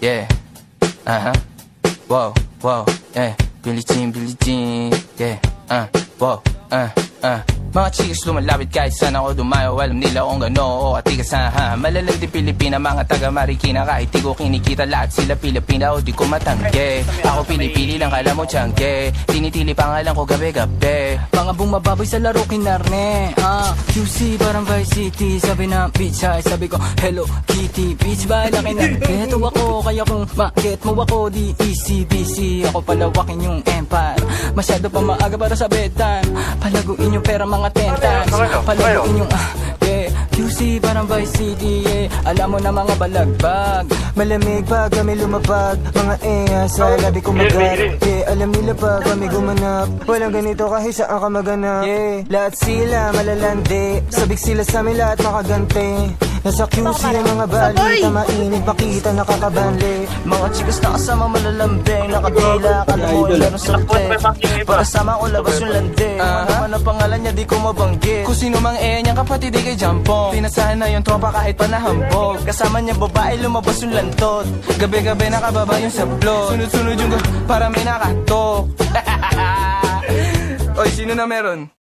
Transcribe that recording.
yeah. Wow, wow, yeah. Billie Jean, yeah. Wow, Mga chicks lumalapit kahit saan ako dumayo. Alam nila kung gano o atigasahan. Malalang di Pilipina, mga taga Marikina. Kahit di ko kinikita, lahat sila Pilipina o di ko matangge. Ako pinipili lang, kala mo tiyangge. Tinitili pangalan ko gabi-gabi. Mga bumababoy sa laro kinarne. QC parang Vice City. Sabi ng bitch ay sabi ko Hello Kitty. Bitch ba laki na beto ako. Kaya kung ma-get mo ako di easy busy. Ako palawakin yung empire. Masyado pa maaga para sa betan. Palaguin yung pera mga tentans. Palaguin yung yeah. QC parang Vice City, yeah. Alam mo na mga balagbag. Malamig pag kami lumapag. Mga sa labi ko magat. Yeah, alam nila pag kami gumanap. Walang ganito kahit saan ka maganap. Yeah, lahat sila malalandi. Sabik sila sa amin lahat makagante. Nasa QC ang mga balita. Mainit makita nakakabanli. Mga chicks na kasama malalambing. Nakadila ka na mo meron sa play. Pagkasama ko labas yung landi. Ano ang pangalan niya di ko mabanggit. Kung sino mang niyang kapatid di kay Jampong. Pinasahan na yung tropa kahit pa nahambog. Kasama niya babae lumabas yung lantot. Gabi-gabi nakababa yung sablot. Sunod-sunod yung para may nakatok. Oy, sino na meron?